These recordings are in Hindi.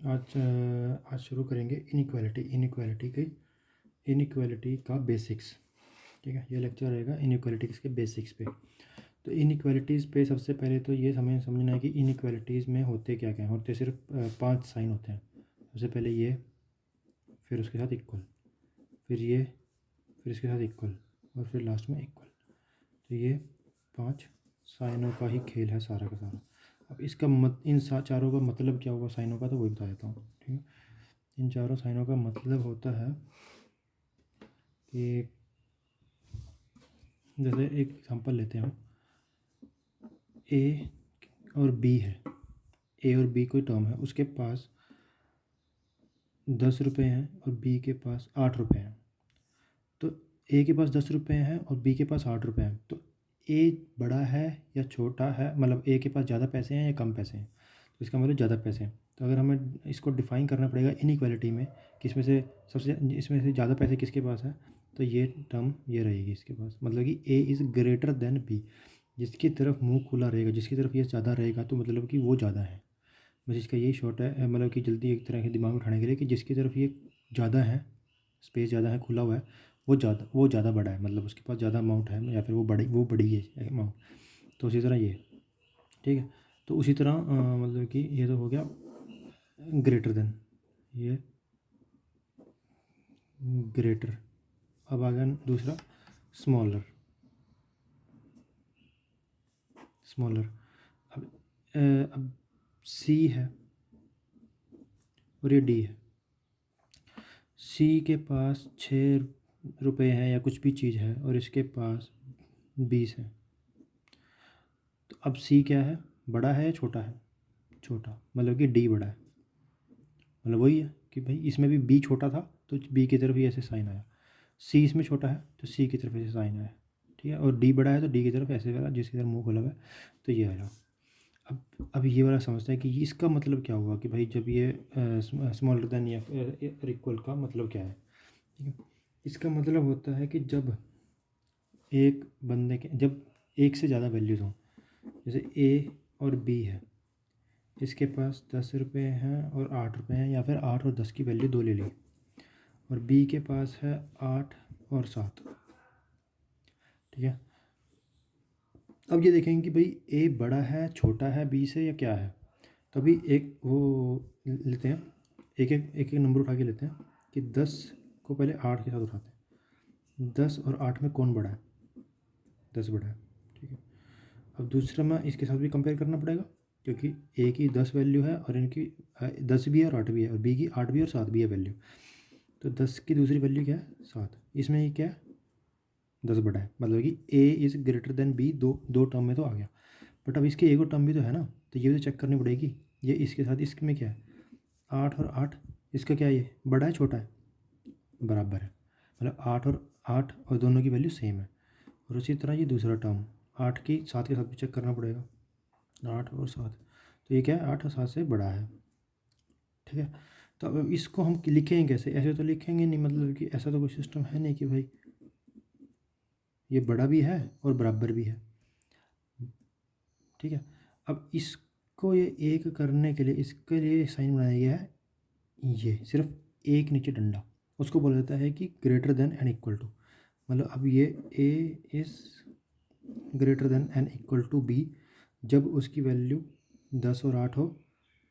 आज शुरू करेंगे इनइक्वालिटी का बेसिक्स। ठीक है, ये लेक्चर रहेगा इनइक्वालिटीज़ के बेसिक्स पे। तो इनइक्वालिटीज़ पे सबसे पहले तो ये समझना है कि इनइक्वालिटीज़ में होते क्या क्या होते। सिर्फ 5 साइन होते हैं। सबसे पहले ये, फिर उसके साथ इक्वल, फिर ये, फिर इसके साथ इक्वल, और फिर लास्ट में इक्वल। तो ये 5 साइनों का ही खेल है सारा का सारा। अब इसका इन चारों का मतलब क्या होगा साइनों का, तो वही बता देता हूँ। ठीक है, इन चारों साइनों का मतलब होता है कि जैसे एक एग्जांपल लेते हैं हम, ए और बी है। ए और बी कोई टर्म है, उसके पास 10 रुपये हैं और बी के पास 8 रुपये हैं। तो ए के पास 10 रुपये हैं और बी के पास 8 रुपये हैं। तो ए बड़ा है या छोटा है, मतलब ए के पास ज़्यादा पैसे हैं या कम पैसे हैं। तो इसका मतलब ज़्यादा पैसे हैं। तो अगर हमें इसको डिफ़ाइन करना पड़ेगा इनइक्वालिटी में, किसमें से इसमें से ज़्यादा पैसे किसके पास है, तो ये टर्म ये रहेगी इसके पास। मतलब कि A is greater than B. जिसकी तरफ मुंह खुला रहेगा, जिसकी तरफ ये ज़्यादा रहेगा, तो मतलब कि वो ज़्यादा है। बस इसका यही शॉर्ट है, मतलब कि जल्दी एक तरह के दिमाग में उठाने के लिए, कि जिसकी तरफ ये ज़्यादा है, स्पेस ज़्यादा है, खुला हुआ है, वो ज़्यादा बड़ा है, मतलब उसके पास ज़्यादा अमाउंट है, या फिर वो बड़ी है अमाउंट। तो उसी तरह ये, ठीक है। तो उसी तरह मतलब कि ये तो हो गया ग्रेटर देन, ये ग्रेटर। अब आ गया दूसरा स्मॉलर। अब सी है और ये डी है। सी के पास 6 रुपये हैं या कुछ भी चीज़ है, और इसके पास 20 है। तो अब सी क्या है, बड़ा है या छोटा है? छोटा, मतलब कि डी बड़ा है। मतलब वही है कि भाई इसमें भी बी छोटा था तो बी की तरफ ही ऐसे साइन आया। सी इसमें छोटा है तो सी की तरफ ऐसे साइन आया। ठीक है, और डी बड़ा है तो डी की तरफ ऐसे वाला, जिसकी तरफ मुंह खुला हुआ है, तो ये आया। अब ये वाला समझता है कि इसका मतलब क्या हुआ, कि भाई जब ये स्मॉलर देन या इक्वल का मतलब क्या है। ठीक है, इसका मतलब होता है कि जब एक बंदे के, जब एक से ज़्यादा वैल्यूज़ हों, जैसे ए और बी है, इसके पास 10 रुपये हैं और 8 रुपये हैं, या फिर 8 और 10 की वैल्यू दो ले ली, और बी के पास है 8 और 7। ठीक है, अब ये देखेंगे कि भाई ए बड़ा है, छोटा है बी से, या क्या है। तो अभी एक वो लेते हैं, एक नंबर उठा के लेते हैं कि 10 को पहले 8 के साथ उठाते हैं। 10 और 8 में कौन बड़ा है? 10 बड़ा है। ठीक है, अब दूसरा में इसके साथ भी कंपेयर करना पड़ेगा, क्योंकि ए की 10 वैल्यू है और इनकी 10 भी है और 8 भी है, और बी की 8 भी और 7 भी है वैल्यू। तो 10 की दूसरी वैल्यू क्या है? 7। इसमें ये क्या है? 10 बड़ा है, मतलब कि A is greater than B. दो टर्म में तो आ गया, बट अब इसके एक और टर्म भी तो है ना, तो ये भी तो चेक करनी पड़ेगी। ये इसके साथ इसमें क्या है? 8 और 8, इसका क्या है? ये बड़ा है छोटा है? बराबर है, मतलब 8 और दोनों की वैल्यू सेम है। और उसी तरह ये दूसरा टर्म 8 की 7 के साथ भी चेक करना पड़ेगा। 8 और 7, तो ये क्या है? 8 और 7 से बड़ा है। ठीक है, तो अब इसको हम लिखेंगे कैसे? ऐसे तो लिखेंगे नहीं, मतलब कि ऐसा तो कोई सिस्टम है नहीं कि भाई ये बड़ा भी है और बराबर भी है। ठीक है, अब इसको ये एक करने के लिए, इसके लिए साइन बनाया गया है, ये सिर्फ एक नीचे डंडा, उसको बोला जाता है कि greater than and equal to. मतलब अब ये A is greater than and equal to B जब उसकी वैल्यू 10 और 8 हो,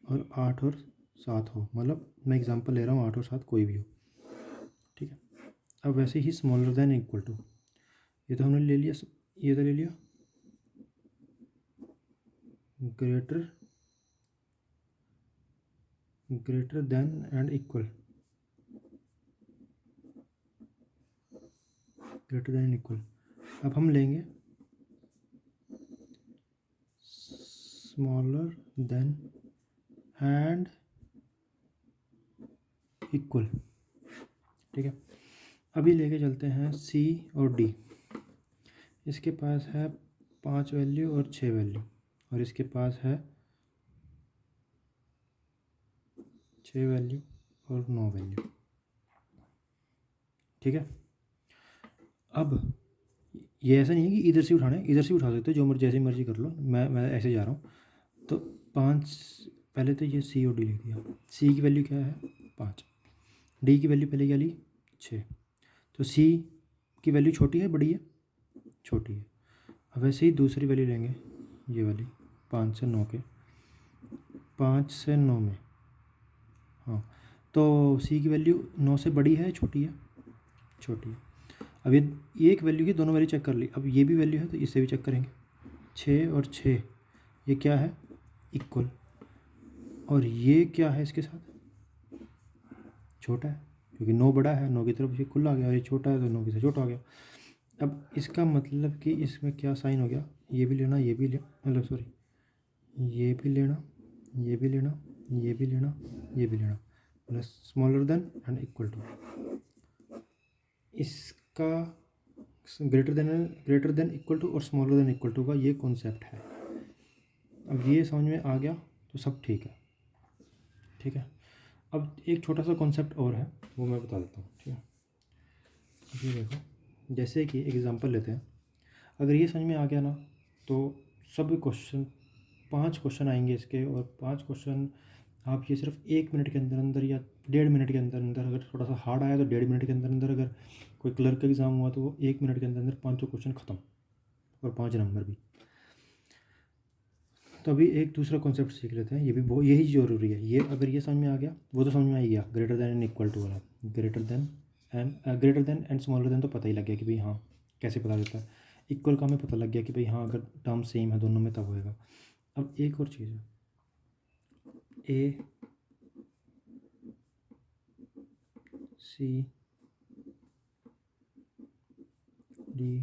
और 8 और 7 हो। मतलब मैं एग्जांपल ले रहा हूँ, 8 और 7 कोई भी हो। ठीक है, अब वैसे ही स्मॉलर देन इक्वल टू, ये तो हमने ले लिया, ये तो ले लिया greater than and equal, greater than equal. अब हम लेंगे स्मॉलर देन एंड इक्वल। ठीक है, अभी लेके चलते हैं सी और डी। इसके पास है 5 वैल्यू और 6 वैल्यू, और इसके पास है 6 वैल्यू और 9 वैल्यू। ठीक है, अब ये ऐसा नहीं है कि इधर से उठाना है, इधर से उठा सकते हो, जो मर्जी जैसे मर्जी कर लो। मैं ऐसे जा रहा हूँ। तो 5 पहले तो ये सी और डी लिख दिया। सी की वैल्यू क्या है 5, डी की वैल्यू पहले क्या ली 6। तो सी की वैल्यू छोटी है बड़ी है, छोटी है। अब वैसे ही दूसरी वैल्यू लेंगे, ये वाली 5 से 9 के, 5 से 9 में, हाँ, तो सी की वैल्यू 9 से बड़ी है छोटी है, छोटी है। अब ये एक वैल्यू की दोनों वैल्यू चेक कर ली, अब ये भी वैल्यू है तो इससे भी चेक करेंगे। 6 और 6 ये क्या है इक्वल, और ये क्या है इसके साथ छोटा है, क्योंकि 9 बड़ा है, 9 की तरफ ये खुला आ गया, और ये छोटा है तो 9 की से छोटा आ गया। अब इसका मतलब कि इसमें क्या साइन हो गया, ये भी लेना, ये भी ले, मतलब सॉरी, ये भी लेना, ये भी लेना, ये भी लेना, ये भी लेना, मतलब smaller than and equal to. इसका ग्रेटर देन इक्वल टू और स्मॉलर देन इक्वल टू का ये कॉन्सेप्ट है। अब ये समझ में आ गया तो सब ठीक है, ठीक है। अब एक छोटा सा कॉन्सेप्ट और है, वो मैं बता देता हूँ, ठीक है। ये देखो, जैसे कि एग्जांपल लेते हैं, अगर ये समझ में आ गया ना तो सब क्वेश्चन 5 क्वेश्चन आएंगे इसके, और 5 क्वेश्चन आप ये सिर्फ 1 मिनट के अंदर अंदर या 1.5 मिनट के अंदर अंदर, अगर थोड़ा सा हार्ड आया तो 1.5 मिनट के अंदर अंदर, अगर कोई क्लर्क का एग्ज़ाम हुआ तो वो 1 मिनट के अंदर अंदर 5 क्वेश्चन ख़त्म, और 5 नंबर भी। तो अभी एक दूसरा कॉन्सेप्ट सीख लेते हैं, ये भी बहुत यही ज़रूरी है। ये अगर ये समझ में आ गया वो तो समझ में आ ही गया, greater than and equal to वाला। Greater than and smaller than तो पता ही लग गया कि भाई हाँ कैसे पता लगता है। इक्वल का हमें पता लग गया कि भाई हाँ अगर टर्म सेम है दोनों में तब होएगा। अब एक और चीज़ है, ए सी डी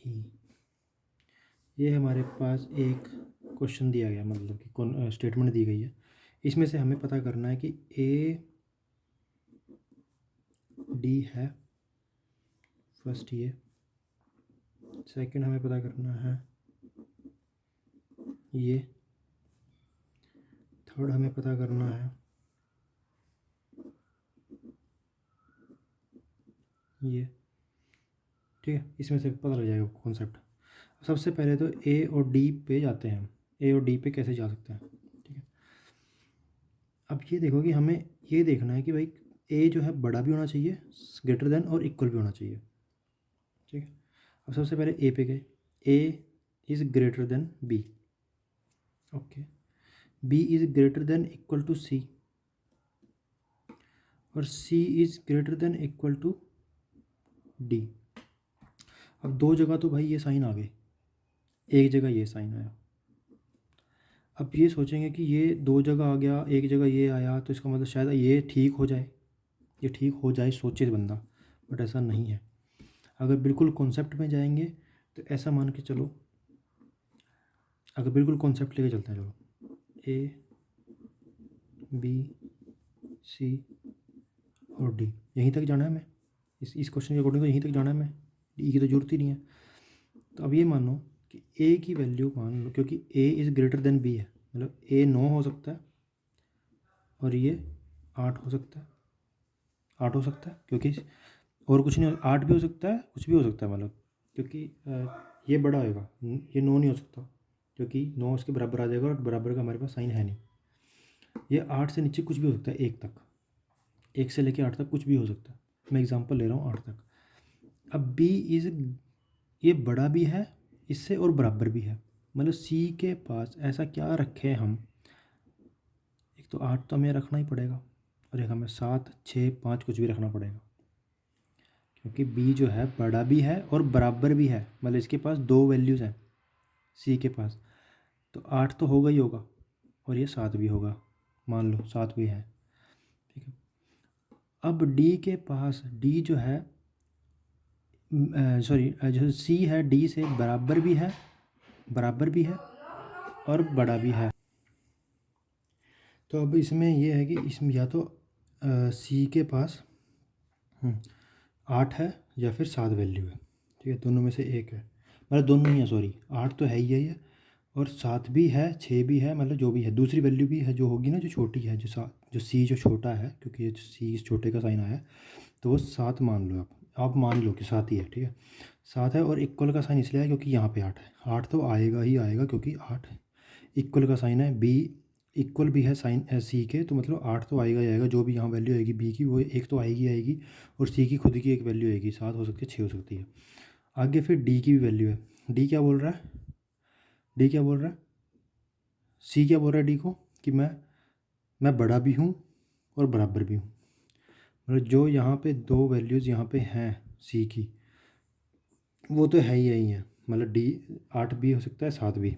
ई, ये हमारे पास एक क्वेश्चन दिया गया, मतलब कि कौन स्टेटमेंट दी गई है। इसमें से हमें पता करना है कि ए डी है फर्स्ट, ये सेकंड हमें पता करना है ये, थर्ड हमें पता करना है ये, ठीक है। इसमें से पता लग जाएगा कॉन्सेप्ट। सबसे पहले तो ए और डी पे जाते हैं, ए और डी पे कैसे जा सकते हैं, ठीक है। अब ये देखो कि हमें ये देखना है कि भाई ए जो है बड़ा भी होना चाहिए, ग्रेटर देन और इक्वल भी होना चाहिए, ठीक है। अब सबसे पहले ए पे गए, A is greater than B, okay, B is greater than equal to C, और C is greater than equal to D. अब दो जगह तो भाई ये साइन आ गए, एक जगह ये साइन आया। अब ये सोचेंगे कि ये दो जगह आ गया, एक जगह ये आया, तो इसका मतलब शायद ये ठीक हो जाए, ये ठीक हो जाए सोचे बंदा, बट ऐसा नहीं है। अगर बिल्कुल कॉन्सेप्ट में जाएंगे तो ऐसा मान के चलो, अगर बिल्कुल कॉन्सेप्ट लेके चलते हैं, चलो ए बी सी और डी, यहीं तक जाना है हमें, इस क्वेश्चन के अकॉर्डिंग तो यहीं तक जाना है हमें, डी की तो जरूरत ही नहीं है। तो अब ये मानो कि ए की वैल्यू मान लो, क्योंकि A is greater than B है, मतलब ए 9 हो सकता है और ये 8 हो सकता है, 8 हो सकता है, क्योंकि और कुछ नहीं, 8 भी हो सकता है, कुछ भी हो सकता है, मतलब क्योंकि ये बड़ा होएगा, ये 9 नहीं हो सकता, क्योंकि 9 इसके बराबर आ जाएगा, और बराबर का हमारे पास साइन है नहीं। ये 8 से नीचे कुछ भी हो सकता है, 1 तक, 1 से लेकर 8 तक कुछ भी हो सकता है। मैं एग्जांपल ले रहा हूँ 8 तक। अब बी इज़, ये बड़ा भी है इससे और बराबर भी है, मतलब सी के पास ऐसा क्या रखें हम, एक तो 8 तो हमें रखना ही पड़ेगा, और एक हमें 7 6 5 कुछ भी रखना पड़ेगा, क्योंकि बी जो है बड़ा भी है और बराबर भी है, मतलब इसके पास दो वैल्यूज़ हैं सी के पास, तो 8 तो होगा ही होगा, और ये 7 भी होगा, मान लो 7 भी है, ठीक है। अब डी के पास, डी जो है सॉरी जो सी है डी से बराबर भी है, बराबर भी है और बड़ा भी है। तो अब इसमें यह है कि इसमें या तो सी के पास 8 है या फिर 7 वैल्यू है, ठीक है, दोनों में से एक है, मतलब दोनों ही है, सॉरी 8 तो है ही है ये, और 7 भी है, 6 भी है, मतलब जो भी है दूसरी वैल्यू भी है जो होगी ना, जो छोटी है, जो सी जो छोटा है, क्योंकि ये सी इस छोटे का साइन आया है, तो वो 7 मान लो आप मान लो कि 7 ही है, ठीक है, 7 है, और इक्वल का साइन इसलिए है क्योंकि यहाँ पे 8 है, 8 तो आएगा ही आएगा, क्योंकि 8 है, इक्वल का साइन है, बी इक्वल भी है साइन सी के, तो मतलब 8 तो आएगा ही आएगा। जो भी यहाँ वैल्यू आएगी बी की वो एक तो आएगी आएगी, और सी की खुद की एक वैल्यू आएगी, 7 हो सकती है 6 हो सकती है। आगे फिर डी की भी वैल्यू है। डी क्या बोल रहा है, डी क्या बोल रहा है, सी क्या बोल रहा है डी को कि मैं बड़ा भी हूँ और बराबर भी हूँ। मतलब जो यहाँ पे दो वैल्यूज़ यहाँ पे हैं सी की, वो तो है ही है। मतलब डी 8 भी हो सकता है 7 भी,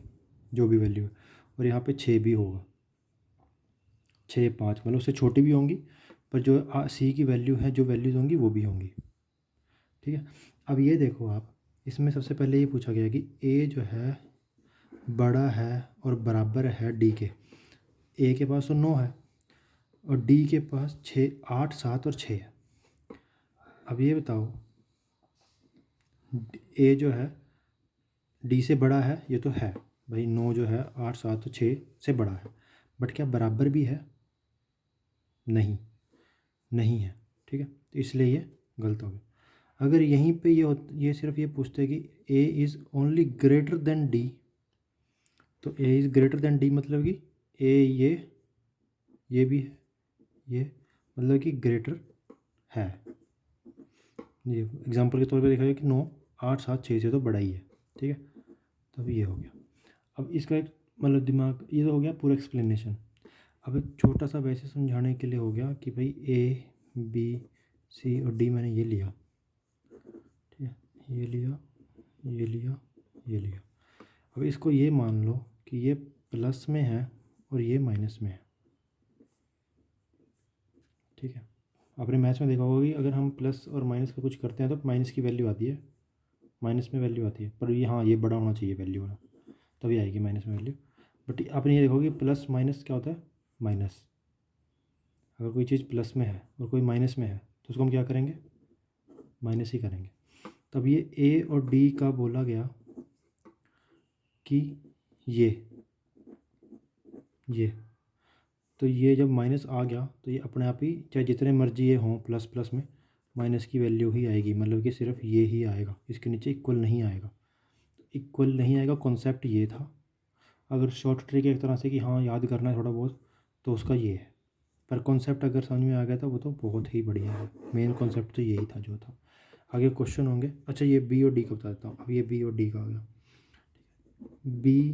जो भी वैल्यू है, और यहाँ पे 6 भी होगा, 6 5 मतलब उससे छोटी भी होंगी, पर जो सी की वैल्यू है, जो वैल्यूज़ होंगी वो भी होंगी। ठीक है। अब ये देखो आप, इसमें सबसे पहले ये पूछा गया कि ए जो है बड़ा है और बराबर है डी के। ए के पास तो 9 है और डी के पास 6 8 7 और 6 है। अब ये बताओ, ए जो है डी से बड़ा है, ये तो है भाई, 9 जो है 8 7 और 6 से बड़ा है, बट क्या बराबर भी है? नहीं, नहीं है। ठीक है, तो इसलिए ये गलत हो गया। अगर यहीं पे ये सिर्फ ये पूछते हैं कि A is only greater than D, तो A is greater than D मतलब कि ए ये भी है, ये मतलब कि ग्रेटर है। ये एग्जांपल के तौर पे देखा जाए कि 9 8 7 6 से तो बड़ा ही है। ठीक है, तब ये हो गया। अब इसका एक मतलब दिमाग, ये तो हो गया पूरा एक्सप्लेनेशन। अब एक छोटा सा वैसे समझाने के लिए हो गया कि भाई ए बी सी और डी मैंने ये लिया, ठीक है, ये लिया ये लिया ये लिया। अब इसको ये मान लो कि ये प्लस में है और ये माइनस में है। ठीक है, आपने मैथ्स में देखा होगा कि अगर हम प्लस और माइनस का कुछ करते हैं तो माइनस की वैल्यू आती है, माइनस में वैल्यू आती है, पर ये हाँ ये बड़ा होना चाहिए वैल्यू वाला, तभी आएगी माइनस में वैल्यू। बट आपने ये देखोगे प्लस माइनस क्या होता है, माइनस। अगर कोई चीज़ प्लस में है और कोई माइनस में है तो उसको हम क्या करेंगे, माइनस ही करेंगे। तब ये ए और डी का बोला गया कि ये तो ये जब माइनस आ गया तो ये अपने आप ही, चाहे जितने मर्जी ये हों प्लस प्लस में, माइनस की वैल्यू ही आएगी। मतलब कि सिर्फ ये ही आएगा, इसके नीचे इक्वल नहीं आएगा। इक्वल नहीं आएगा, कॉन्सेप्ट ये था। अगर शॉर्ट ट्रिक एक तरह से कि हाँ याद करना है थोड़ा बहुत, तो उसका ये है। पर कॉन्सेप्ट अगर समझ में आ गया था वो तो बहुत ही बढ़िया है। मेन कॉन्सेप्ट तो यही था जो था। आगे क्वेश्चन होंगे। अच्छा, ये बी और डी का बता देता हूँ। अब ये बी और डी का आ गया, बी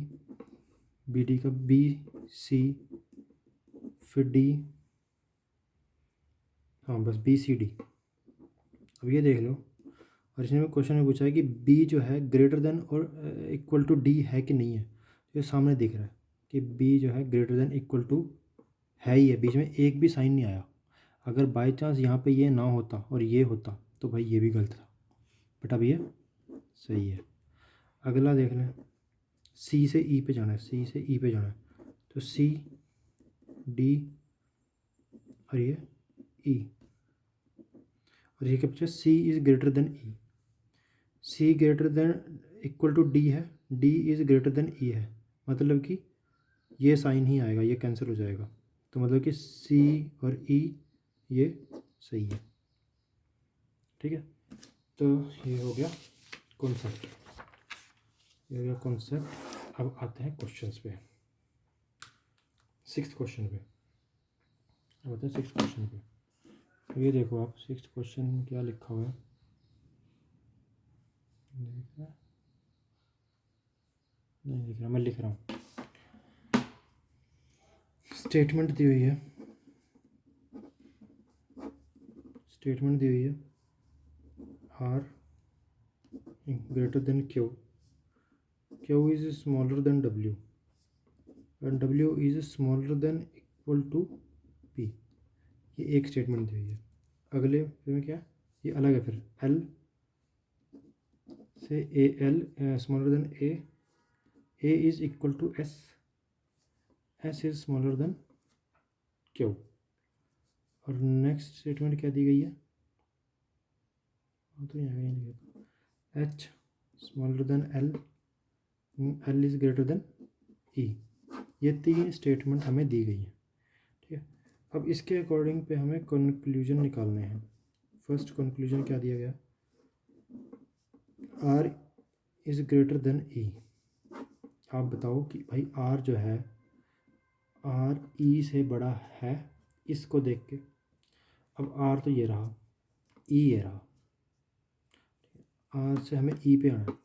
बी डी का, बी सी फिर डी, हाँ बस बी सी डी। अब ये देख लो, और इसमें क्वेश्चन में पूछा है कि बी जो है ग्रेटर देन और इक्वल टू डी है कि नहीं है। तो ये सामने दिख रहा है कि बी जो है ग्रेटर देन इक्वल टू है ही है, बीच में एक भी साइन नहीं आया। अगर बाई चांस यहाँ पे ये ना होता और ये होता तो भाई ये भी गलत था, बट अब ये सही है। अगला देख लें, सी से ई पे जाना है, सी से ई पे जाना है, तो सी डी और ये ई, और ये क्या पूछा, C is greater than E. C greater than equal to D है, D is greater than E है, मतलब कि ये साइन ही आएगा, ये कैंसिल हो जाएगा। तो मतलब कि सी और ई ये सही है। ठीक है, तो ये हो गया कॉन्सेप्ट, ये हो गया कॉन्सेप्ट। अब आते हैं क्वेश्चंस पे, 6th क्वेश्चन पे। अब आते हैं 6th क्वेश्चन पे। तो ये देखो आप, 6th क्वेश्चन क्या लिखा हुआ है, देख रहा नहीं दिख रहा, मैं लिख रहा हूँ। स्टेटमेंट दी हुई है, स्टेटमेंट दी हुई है, R greater than Q, Q is smaller than W and W is smaller than equal to P. ये एक स्टेटमेंट दी हुई है। अगले फिर में क्या, ये अलग है, फिर एल से A L smaller than A is equal to S, S is smaller than Q. और नेक्स्ट स्टेटमेंट क्या दी गई है, तो यहाँ नहीं लिखा, H smaller than L, L is greater than E. ये 3 स्टेटमेंट हमें दी गई है। ठीक है, अब इसके अकॉर्डिंग पे हमें कंक्लूजन निकालने हैं। फर्स्ट कंक्लूजन क्या दिया गया, आर इज ग्रेटर देन ई। आप बताओ कि भाई आर जो है, आर ई से बड़ा है इसको देख के। अब आर तो ये रहा, ई ये रहा, आर से हमें ई पे आना है।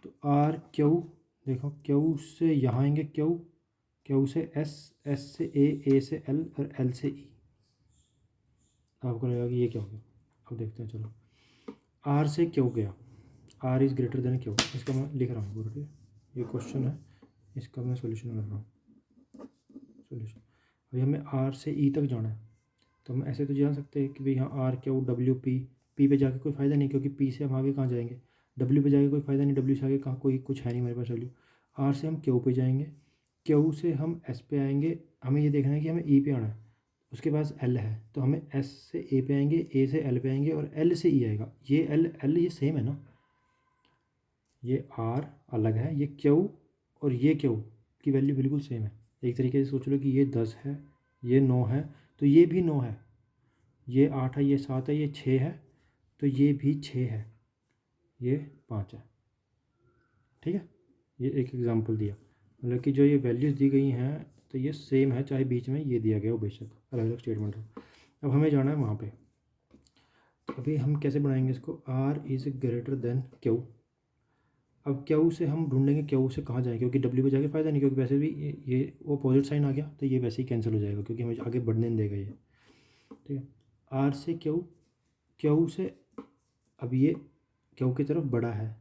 तो आर क्यू, देखो क्यू से यहाँ आएंगे, क्यू क्यू से एस, एस से ए से एल और एल से ई। आपको लगेगा कि ये क्या हो गया। अब देखते हैं, चलो आर से क्यू गया, R is greater than Q. इसका मैं लिख रहा हूँ पूरा, ठीक है, ये क्वेश्चन है, इसका मैं सोल्यूशन कर रहा हूँ। सोल्यूशन, अभी हमें आर से ई तक जाना है, तो हम ऐसे तो जान सकते हैं कि भाई यहाँ R Q W P. P पे जाके कोई फ़ायदा नहीं, क्योंकि पी से हम आगे कहाँ जाएंगे, डब्ल्यू पे जाके कोई फ़ायदा नहीं, डब्ल्यू से आगे कहाँ कोई कुछ है नहीं हमारे पास डब्ल्यू। आर से हम क्यू पे जाएंगे, क्यू से हम एस पे आएंगे, हमें ये देखना है कि हमें ई पे आना है। उसके पास एल है, तो हमें एस से ए पे आएंगे, ए से एल पे आएंगे और एल से ई आएगा। ये एल एल ये सेम है ना, ये आर अलग है, ये क्यू और ये क्यू की वैल्यू बिल्कुल सेम है। एक तरीके से सोच लो कि ये 10 है, ये 9 है, तो ये भी 9 है, ये 8 है, ये 7 है, ये 6 है, तो ये भी 6 है, ये 5 है। ठीक है, ये एक एग्जांपल दिया, मतलब कि जो ये वैल्यूज़ दी गई हैं तो ये सेम है, चाहे बीच में ये दिया गया हो, बेशक अलग अलग स्टेटमेंट हो। अब हमें जाना है वहाँ पे, तो अभी हम कैसे बनाएंगे इसको, R is greater than Q. अब क्यू से हम ढूंढेंगे, क्यू से कहाँ जाएंगे, क्योंकि डब्ल्यू पे जाके फ़ायदा नहीं, क्योंकि वैसे भी ये अपोजिट साइन आ गया, तो ये वैसे ही कैंसिल हो जाएगा, क्योंकि हमें आगे बढ़ने नहीं देगा ये। ठीक है, आर से क्यू, क्यू से, अब ये क्यू की तरफ बड़ा है,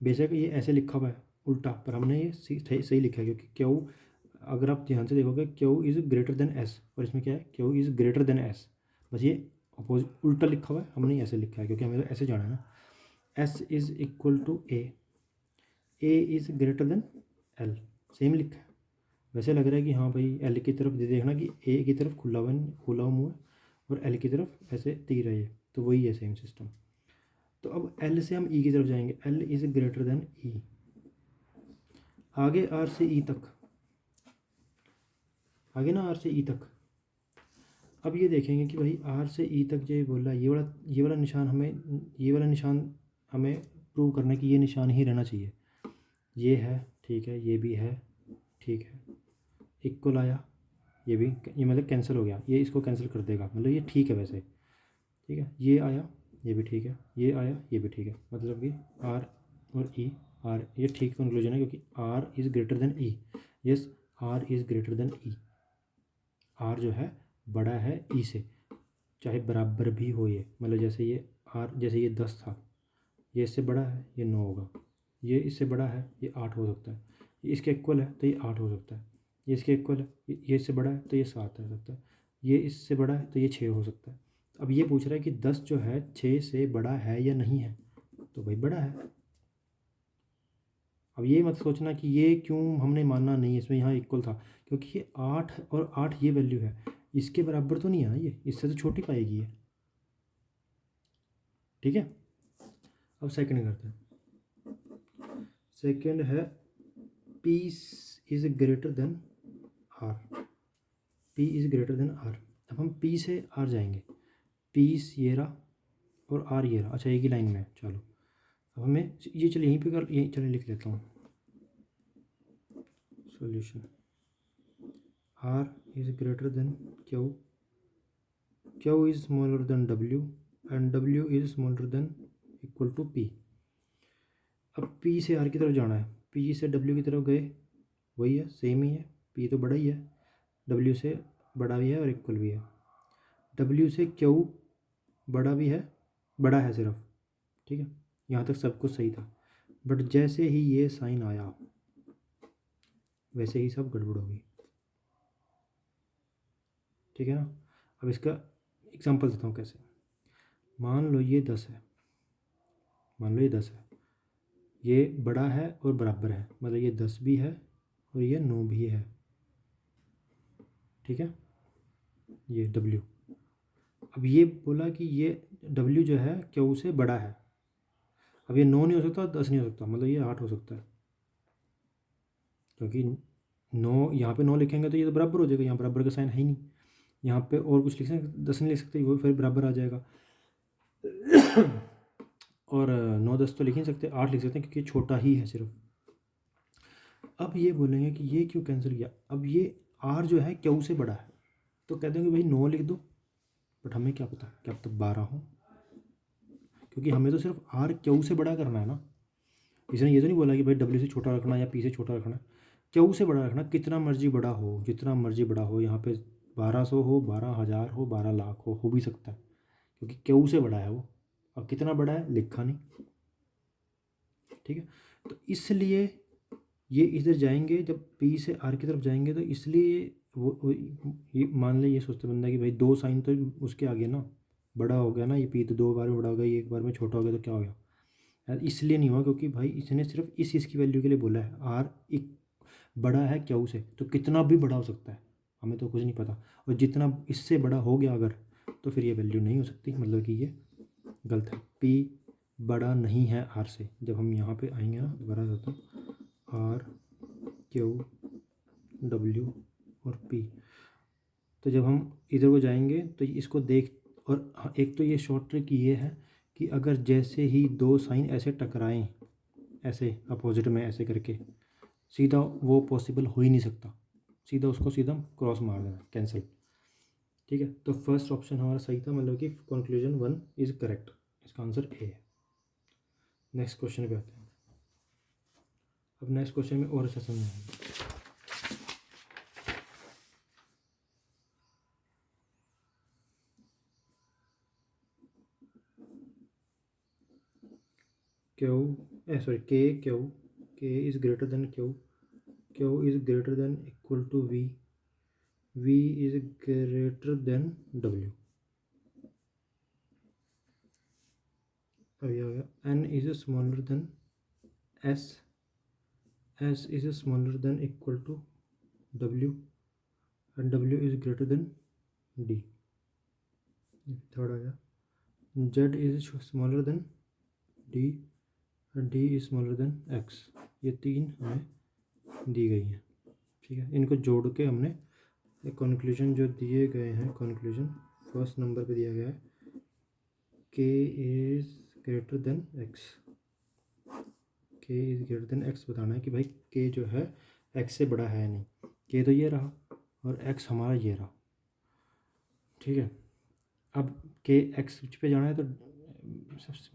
बेशक ये ऐसे लिखा हुआ है उल्टा, पर हमने ये सही लिखा है, क्योंकि क्यू, अगर आप ध्यान से देखोगे Q is greater then S, और इसमें क्या है, Q is greater then S, बस ये अपोजिट उल्टा लिखा हुआ है, हमने ऐसे लिखा है क्योंकि हमें तो ऐसे जाना है ना। S is equal to A is greater than L, same लिखा है। वैसे लग रहा है कि हाँ भाई एल की तरफ देखना कि ए की तरफ खुला हुआ मुँह है और एल की तरफ ऐसे तीर है, ये तो वही है सेम सिस्टम। तो अब एल से हम ई की तरफ जाएंगे, एल इज़ ग्रेटर देन ई, आगे आर से ई तक, आगे ना आर से ई तक। अब ये देखेंगे कि भाई आर से ई तक जो ये बोल रहा है, ये वाला निशान हमें, ये वाला निशान हमें प्रूव करना है कि ये निशान ही रहना चाहिए। ये है, ठीक है, ये भी है, ठीक है, इक्वल आया, ये भी, ये मतलब कैंसिल हो गया, ये इसको कैंसिल कर देगा, मतलब ये ठीक है वैसे। ठीक है, ये आया, ये भी ठीक है, ये आया, ये भी ठीक है, मतलब कि आर और ई, आर, ये ठीक कंक्लूजन है, क्योंकि R is greater than E. Yes, R is greater than E, R जो है बड़ा है ई से, चाहे बराबर भी हो ये, मतलब जैसे ये आर, जैसे ये 10 था, ये इससे बड़ा है, ये 9 होगा, ये इससे बड़ा है, ये 8 हो सकता है, ये इसके इक्वल है तो ये 8 हो सकता है, ये इसके इक्वल है, ये इससे बड़ा है तो ये 7 हो सकता है, ये इससे बड़ा है तो ये 6 हो सकता है। अब ये पूछ रहा है कि 10 जो है 6 से बड़ा है या नहीं है, तो भाई बड़ा है। अब ये मत सोचना कि ये क्यों हमने मानना नहीं है, इसमें यहाँ इक्वल था, क्योंकि ये 8 और 8 ये वैल्यू है, इसके बराबर तो नहीं है ना, ये इससे तो छोटी पाएगी ये। ठीक है, अब सेकंड करते हैं। सेकंड है P is greater than R, P is greater than R. अब हम पी से आर जाएंगे, पी ये रहा और आर ये रहा, अच्छा एक ही लाइन में है, चलो अब हमें ये, चलिए यहीं पे कर, यहीं चलिए लिख लेता हूँ solution. R is greater than Q, Q is smaller than W and W is smaller than equal to P. अब पी से आर की तरफ जाना है, पी से डब्ल्यू की तरफ गए, वही है, सेम ही है, पी तो बड़ा ही है, डब्ल्यू से बड़ा भी है और इक्वल भी है, डब्ल्यू से क्यू बड़ा भी है, बड़ा है सिर्फ। ठीक है, यहाँ तक सब कुछ सही था, बट जैसे ही ये साइन आया वैसे ही सब गड़बड़ हो गई। ठीक है ना, अब इसका एग्जांपल देता हूँ कैसे। मान लो ये 10 है, मान लो ये 10 है, ये बड़ा है और बराबर है, मतलब ये 10 भी है और ये 9 भी है। ठीक है, ये डब्ल्यू, अब ये बोला कि ये डब्ल्यू जो है क्यू से बड़ा है, अब ये 9 नहीं हो सकता, 10 नहीं हो सकता, मतलब ये 8 हो सकता है, क्योंकि 9 यहाँ पे 9 लिखेंगे तो ये तो बराबर हो जाएगा, यहाँ बराबर का साइन है ही नहीं, यहाँ पे और कुछ लिख सकते, 10 नहीं लिख सकते, वो फिर बराबर आ जाएगा। और 9 10 तो लिख ही नहीं सकते, 8 लिख सकते हैं, क्योंकि छोटा ही है सिर्फ। अब ये बोलेंगे कि ये क्यों कैंसिल किया, अब ये आर जो है क्यू से बड़ा है, तो कह देंगे भाई 9 लिख दो, बट हमें क्या पता 12 हो, क्योंकि हमें तो सिर्फ आर क्यू से बड़ा करना है ना। इसने ये तो नहीं बोला कि भाई डब्ल्यू से छोटा रखना या पी से छोटा रखना, क्यू से बड़ा रखना, कितना मर्जी बड़ा हो, जितना मर्जी बड़ा हो। यहाँ पे 1200 हो, 12,000 हो, 12 लाख हो भी सकता है, क्योंकि क्यू से बड़ा है वो। अब कितना बड़ा है लिखा नहीं, ठीक है। तो इसलिए ये इधर जाएंगे, जब पी से आर की तरफ जाएंगे, तो इसलिए वो ये मान ले, ये सोचते बंदा कि भाई 2 साइन तो उसके आगे ना बड़ा हो गया ना, ये पी तो 2 बार में बड़ा हो गया, ये एक बार में छोटा हो गया, तो क्या हो गया यार, इसलिए नहीं हुआ, क्योंकि भाई इसने सिर्फ इस चीज़ की वैल्यू के लिए बोला है, आर एक बड़ा है क्यू से, तो कितना भी बड़ा हो सकता है, हमें तो कुछ नहीं पता। और जितना इससे बड़ा हो गया अगर, तो फिर ये वैल्यू नहीं हो सकती, मतलब कि ये गलत है। पी बड़ा नहीं है आर से। जब हम यहाँ पे आएंगे ना, दोबारा जाता हूँ, आर क्यू डब्ल्यू और पी, तो जब हम इधर को जाएंगे तो इसको देख, और हाँ, एक तो ये शॉर्ट ट्रिक ये है कि अगर जैसे ही 2 साइन ऐसे टकराएं, ऐसे अपोजिट में ऐसे करके, सीधा वो पॉसिबल हो ही नहीं सकता, सीधा उसको सीधा क्रॉस मार देना, कैंसिल। ठीक है, तो फर्स्ट ऑप्शन हमारा सही था, मतलब कि कंक्लूजन 1 इज़ करेक्ट, इसका आंसर ए है। नेक्स्ट क्वेश्चन पे आते हैं। अब नेक्स्ट क्वेश्चन में और अच्छा समझ आएगा। Q sorry K is greater than Q is greater than equal to V is greater than W. अभी आ गया, N is smaller than S is smaller than equal to W, and W is greater than D. Third आ गया, Z is smaller than D and D is smaller than X. ये 3 हमें दी गई हैं, ठीक है। इनको जोड़ के हमने कंक्लूजन जो दिए गए हैं, कंक्लूजन फर्स्ट नंबर पे दिया गया है, के इज़ ग्रेटर देन एक्स, के इज़ ग्रेटर देन एक्स बताना है कि भाई के जो है एक्स से बड़ा है नहीं। के तो ये रहा और एक्स हमारा ये रहा, ठीक है। अब के एक्स पे जाना है, तो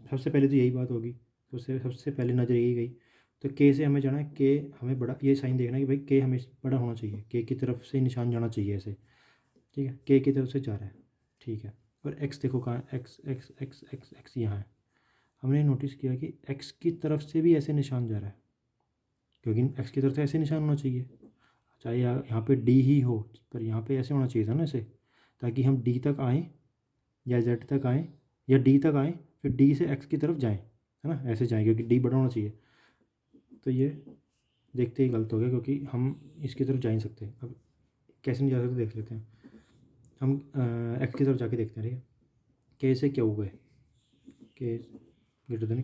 सबसे पहले तो यही बात होगी, तो सबसे पहले नज़र यही गई, तो के से हमें जाना है, के हमें बड़ा, ये साइन देखना है कि भाई के हमें बड़ा होना चाहिए, के की तरफ से निशान जाना चाहिए ऐसे, ठीक है। के की तरफ से जा रहा है, ठीक है। और एक्स देखो कहाँ है, x x x x x यहाँ है। हमने नोटिस किया कि एक्स की तरफ से भी ऐसे निशान जा रहा है, क्योंकि एक्स की तरफ से ऐसे निशान होना चाहिए, चाहे यहाँ पे डी ही हो, पर यहाँ पे ऐसे होना चाहिए था ना ऐसे, ताकि हम डी तक आएँ या जेड तक आएँ या डी तक आएँ, फिर डी से एक्स की तरफ जाएँ, है ना, ऐसे जाएँ, क्योंकि डी बड़ा होना चाहिए। तो ये देखते ही गलत हो गया, क्योंकि हम इसकी तरफ जा नहीं सकते। अब कैसे नहीं जा सकते देख लेते हैं, हम एक्स की तरफ जाके देखते हैं, ठीक है। के से क्यू गए, के ग्रेटर देन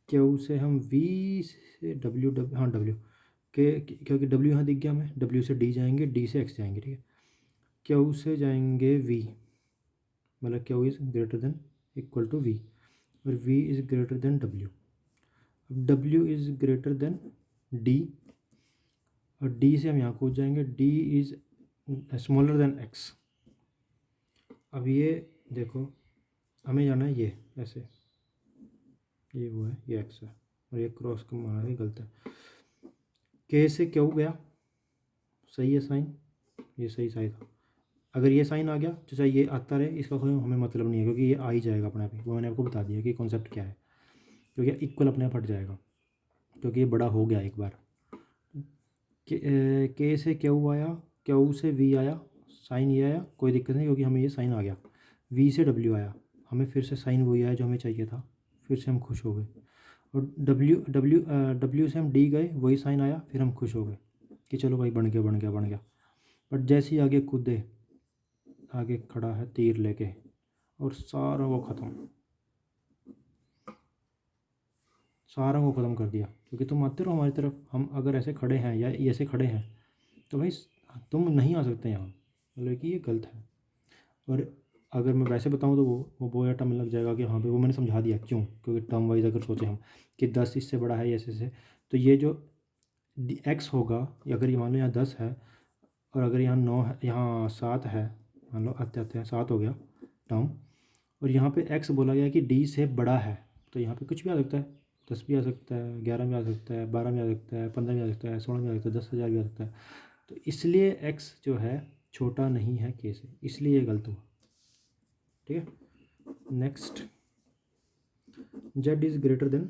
क्यू से हम वी से डब्ल्यू हाँ डब्ल्यू के, क्योंकि डब्ल्यू यहाँ दिख गया हमें, डब्ल्यू से डी जाएंगे, डी से एक्स जाएंगे, ठीक है। क्यू से जाएंगे वी, मतलब Q is greater than equal to V, और V is greater than W. अब W is greater than D, और डी से हम यहाँ कूद जाएंगे, D is smaller than X. अब ये देखो, हमें जाना है ये ऐसे, ये वो है, ये एक्स है, और ये क्रॉस का माना है गलत है। के से क्यू गया, सही है साइन, ये सही साइन था। अगर ये साइन आ गया तो चाहे ये आता रहे, इसका कोई हमें मतलब नहीं है, क्योंकि ये आ ही जाएगा अपने आप ही, वो मैंने आपको बता दिया कि कॉन्सेप्ट क्या है, क्योंकि इक्वल अपने आप हट जाएगा, क्योंकि ये बड़ा हो गया एक बार। के से क्यू आया, क्यू से वी आया, साइन ये आया, कोई दिक्कत नहीं, क्योंकि हमें ये साइन आ गया। वी से डब्ल्यू आया, हमें फिर से साइन वही आया जो हमें चाहिए था, फिर से हम खुश हो गए। और डब्ल्यू से हम डी गए, वही साइन आया, फिर हम खुश हो गए कि चलो भाई बन गया बन गया बन गया। बट जैसे ही आगे कूदे, आगे खड़ा है तीर लेके, और सारा वो ख़त्म, सारा वो ख़त्म कर दिया, क्योंकि तुम आते रहो हमारी तरफ, हम अगर ऐसे खड़े हैं या ऐसे खड़े हैं, तो भाई तुम नहीं आ सकते यहाँ, मतलब कि ये गलत है। और अगर मैं वैसे बताऊँ तो वो बोया टर्म लग जाएगा कि हाँ भाई, वो मैंने समझा दिया क्यों, क्योंकि टर्म वाइज अगर सोचें हम कि 10 इससे बड़ा है ऐसे से, तो ये जो एक्स होगा, अगर ये मान लो यहाँ 10 है और अगर यहाँ 9 है, यहाँ 7 है, मान लो आते आते हैं 7 हो गया टर्म, और यहाँ पे एक्स बोला गया कि डी से बड़ा है, तो यहाँ पे कुछ भी आ सकता है, 10 भी आ सकता है, 11 भी आ सकता है, 12 भी आ सकता है, 15 भी आ सकता है, 16 भी आ सकता है, 10,000 भी आ सकता है। तो इसलिए एक्स जो है छोटा नहीं है के से, इसलिए ये गलत हुआ। ठीक है, next, Z is greater than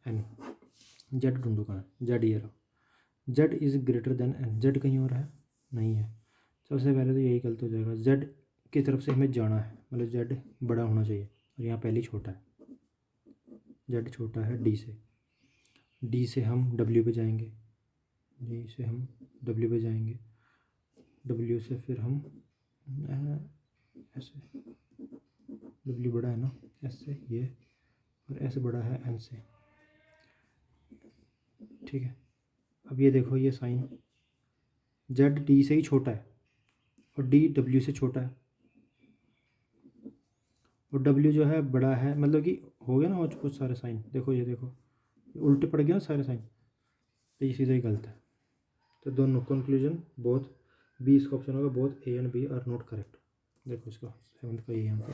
N. Z ढूंढो कहाँ है, जेड ये रहा, Z is greater than N, Z कहीं और है नहीं है। सबसे पहले तो यही गलत हो जाएगा, जेड की तरफ से हमें जाना है, मतलब जेड बड़ा होना चाहिए और यहाँ पहले छोटा है, जेड छोटा है डी से। डी से हम डब्ल्यू पे जाएंगे, डी से हम डब्ल्यू पे जाएंगे, डब्ल्यू से फिर हम ऐसे, डब्ल्यू बड़ा है ना एस से ये, और एस बड़ा है एन से। ठीक है, अब ये देखो ये साइन, जेड डी से ही छोटा है और डी डब्ल्यू से छोटा है, और डब्ल्यू जो है बड़ा है, मतलब कि हो गया ना वो कुछ सारे साइन, देखो ये देखो उल्टे पड़ गया ना सारे साइन, तो ये सीधा ही गलत है। तो दोनों कंक्लूजन बोथ बी इसका ऑप्शन होगा, both A and B are not correct. देखो इसका 7th का ये यहाँ पे।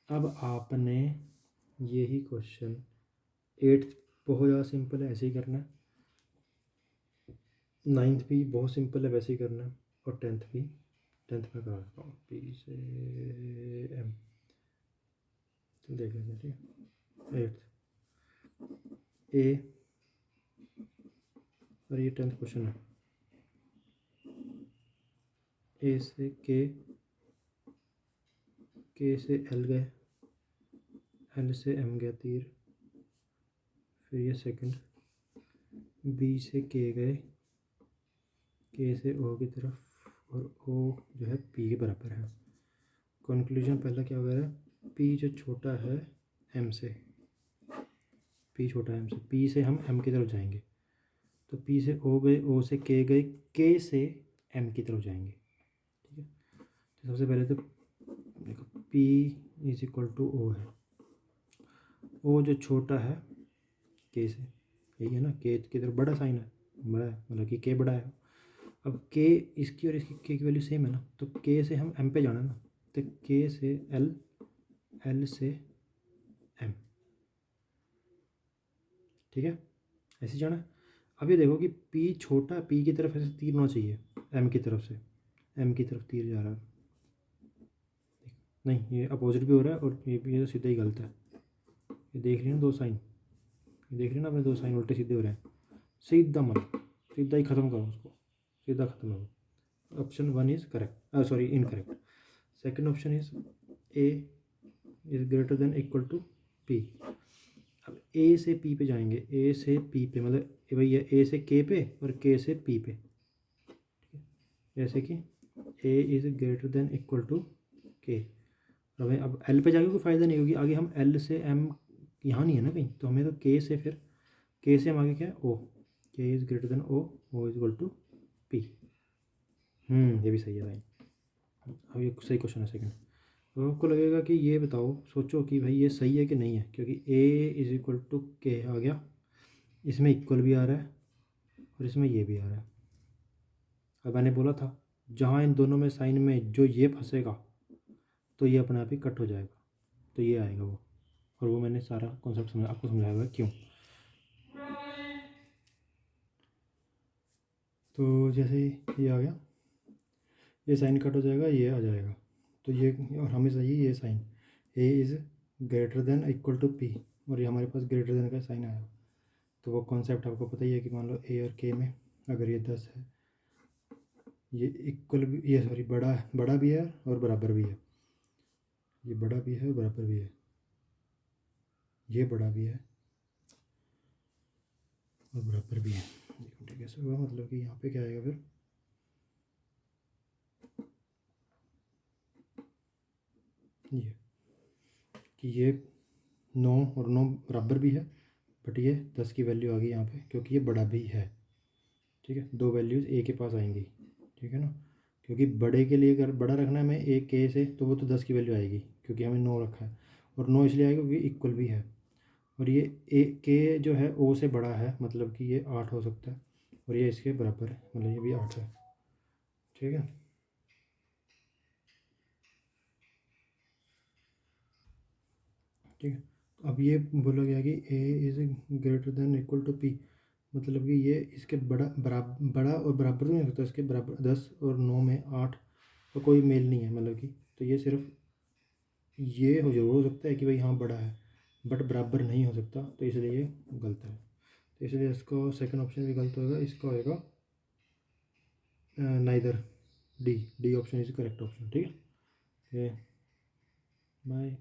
अब आपने यही क्वेश्चन 8th बहुत ज़्यादा सिंपल है, ऐसे ही करना है, 9th भी बहुत सिंपल है, वैसे ही करना है, और 10th भी, 10th में करा देता हूँ पी से एम, देख लेते हैं। ठीक है, 8th ए, और ये 10th क्वेश्चन है, ए से के से एल गए, एल से एम गया तीर, फिर ये सेकंड, बी से के गए, के से ओ की तरफ, और ओ जो है पी के बराबर है। कंक्लूजन पहला क्या हो गया, पी जो छोटा है एम से, पी छोटा है एम से, पी से हम एम की तरफ जाएंगे, तो पी से ओ गए, ओ से के गए, के से एम की तरफ जाएंगे। ठीक है, तो सबसे पहले तो देखो P is equal to O है, ओ जो छोटा है के से, यही है ना, के की तरफ बड़ा साइन है, बड़ा है मतलब कि के बड़ा है। अब के इसकी और इसकी के की वैल्यू सेम है ना, तो के से हम एम पे जाना है ना, तो के से एल, एल से एम। ठीक है, ऐसे जाना है। अब ये देखो कि पी छोटा, पी की तरफ ऐसे तीर होना चाहिए, एम की तरफ से, एम की तरफ तीर जा रहा है, नहीं ये अपोजिट भी हो रहा है, और ये तो सीधा ही गलत है। ये देख रही है ना दो साइन, ये देख रही है ना अपने दो साइन उल्टे सीधे हो रहे हैं, सीधा मत, सीधा ही ख़त्म करो उसको, सीधा ख़त्म करो। Option 1 is correct, sorry incorrect. Second option is A is greater than equal to P. अब ए से पी पे जाएंगे, ए से पी पे, मतलब भैया ए से के पे और के से पी पे, जैसे कि A is greater than equal to K. अब एल पे जाके कोई फ़ायदा नहीं, क्योंकि आगे हम एल से एम यहाँ नहीं है ना कहीं, तो हमें तो के से, फिर के से हम आगे क्या है O, K is greater than O, O is equal to P. ये भी सही है भाई। अब ये सही क्वेश्चन है सेकंड। तो आपको लगेगा कि ये बताओ, सोचो कि भाई ये सही है कि नहीं है, क्योंकि ए इज़ इक्वल टू के आ गया, इसमें इक्वल भी आ रहा है और इसमें ये भी आ रहा है। अब मैंने बोला था जहाँ इन दोनों में साइन में जो ये फंसेगा तो ये अपने आप ही कट हो जाएगा, तो ये आएगा वो, और वो मैंने सारा कॉन्सेप्ट आपको समझाया हुआ है क्यों। तो जैसे ये आ गया, ये साइन कट हो जाएगा, ये आ जाएगा, तो ये, और हमें चाहिए ये sign, A is greater than equal to P, और ये हमारे पास ग्रेटर देन का साइन आया। तो वो कॉन्सेप्ट आपको पता ही है कि मान लो ए और के में अगर ये 10 है, ये इक्वल भी, ये सॉरी बड़ा भी है और बराबर भी है, ये बड़ा भी है और बराबर भी है, ये बड़ा भी है और बराबर भी है। देखो ठीक है, होगा मतलब कि यहाँ पे क्या आएगा फिर, ये कि ये 9 और 9 बराबर भी है, बट ये 10 की वैल्यू आ गई यहाँ पे क्योंकि ये बड़ा भी है। ठीक है, दो वैल्यूज़ ए के पास आएंगी, ठीक है ना, क्योंकि बड़े के लिए अगर बड़ा रखना है हमें ए के से, तो वो तो 10 की वैल्यू आएगी क्योंकि हमें 9 रखा है, और 9 इसलिए आएगा क्योंकि इक्वल भी है। और ये ए के जो है ओ से बड़ा है, मतलब कि ये 8 हो सकता है, और ये इसके बराबर है, मतलब ये भी 8 है। ठीक है। ठीक है, तो अब ये बोला गया कि A is greater than equal to P, मतलब कि ये इसके बड़ा और बराबर नहीं हो सकता, इसके बराबर 10 और 9 में 8 का कोई मेल नहीं है, मतलब कि तो ये सिर्फ ये हो जरूर हो सकता है कि भाई हाँ बड़ा है, बट बराबर नहीं हो सकता, तो इसलिए ये गलत है। तो इसलिए इसको सेकंड ऑप्शन भी गलत होगा, इसका होएगा neither, D option is correct option. ठीक है, बाय।